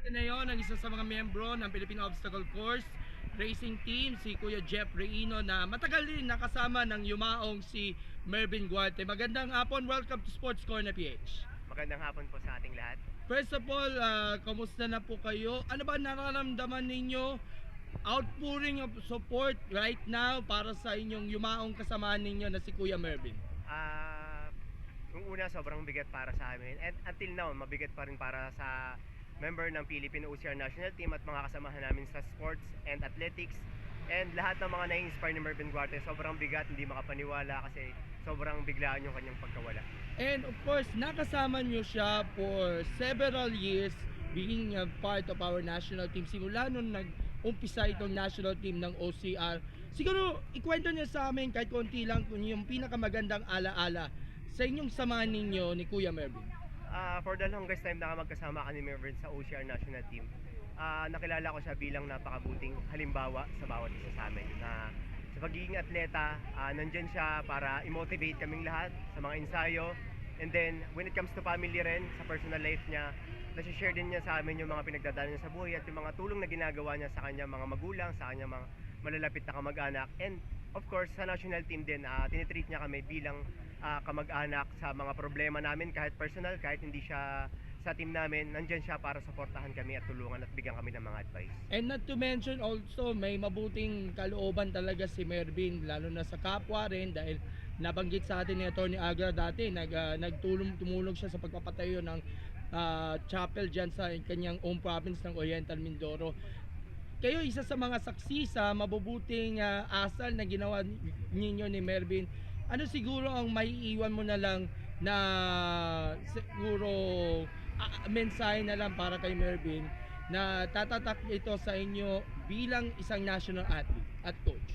Ngayon, ang isa sa mga miyembro ng Philippine Obstacle Course Racing Team, si Kuya Jeff Reino, na matagal din nakasama ng yumaong si Mervin Guarte. Magandang hapon, welcome to Sports Corner PH. Magandang hapon po sa ating lahat. First of all, kamusta na po kayo? Ano ba nararamdaman ninyo? Outpouring of support right now para sa inyong yumaong kasamaan ninyo na si Kuya Mervin. Nung una, sobrang bigat para sa amin. And until now, mabigat pa rin para sa member ng Philippine OCR National Team at mga kasamahan namin sa sports and athletics. And lahat ng mga nai-inspire ni Mervin Guarte, sobrang bigat, hindi makapaniwala kasi sobrang biglaan yung kanyang pagkawala. And of course, nakasama nyo siya for several years being a part of our national team. Simula nung nag-umpisa itong national team ng OCR. Siguro, ikwento niya sa amin kahit konti lang kung yung pinakamagandang alaala sa inyong samahan ninyo ni Kuya Mervin. For the longest time na magkasama ka ni Mervin sa OCR National Team, nakilala ko siya bilang napakabuting halimbawa sa bawat isa sa amin. Sa pagiging atleta, nandyan siya para i-motivate kaming lahat sa mga ensayo. And then, when it comes to family rin, sa personal life niya, nasi-share din niya sa amin yung mga pinagdadaanan niya sa buhay at yung mga tulong na ginagawa niya sa kanyang mga magulang, sa kanyang mga malalapit na kamag-anak. And of course, sa national team din, tinitreat niya kami bilang kamag-anak sa mga problema namin, kahit personal, kahit hindi siya sa team namin, nandyan siya para suportahan kami at tulungan at bigyan kami ng mga advice. And not to mention also, may mabuting kalooban talaga si Mervin, lalo na sa kapwa rin, dahil nabanggit sa atin ni Atty. Agra dati, tumulong siya sa pagpapatayo ng chapel dyan sa kanyang own province ng Oriental Mindoro. Kayo isa sa mga saksi sa mabubuting asal na ginawa ninyo ni Mervin. Ano siguro ang maiiwan mo na lang na siguro mensahe na lang para kay Mervin na tatatak ito sa inyo bilang isang national athlete at coach?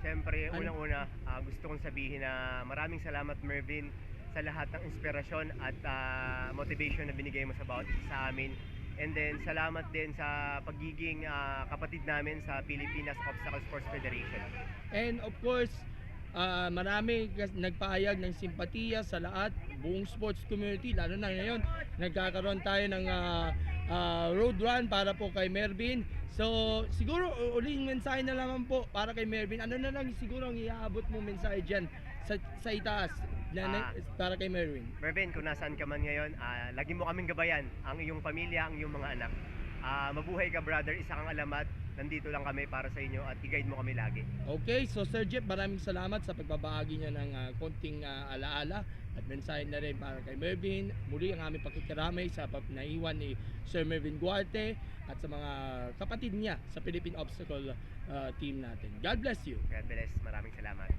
Siyempre, unang-una, gusto kong sabihin na maraming salamat Mervin sa lahat ng inspirasyon at motivation na binigay mo sa bawat isa sa amin. And then, salamat din sa pagiging kapatid namin sa Pilipinas Obstacle Sports Federation. And of course, marami nagpahayag ng simpatiya sa lahat, buong sports community, lalo na ngayon nagkakaroon tayo ng road run para po kay Mervin. So siguro uling mensahe na naman po para kay Mervin. Ano na lang siguro ang iaabot mo mensahe dyan sa itaas para kay Mervin? Mervin, kung nasaan ka man ngayon, lagi mo kaming gabayan, ang iyong pamilya, ang iyong mga anak. Mabuhay ka brother, isa kang alamat. Nandito lang kami para sa inyo at i-guide mo kami lagi. Okay, so Sir Jeff, maraming salamat sa pagbabahagi niya ng konting alaala at mensahe na rin para kay Mervin. Muli ang aming pakikiramay sa naiwan ni Sir Mervin Guarte at sa mga kapatid niya sa Philippine Obstacle Team natin. God bless you. God bless, maraming salamat.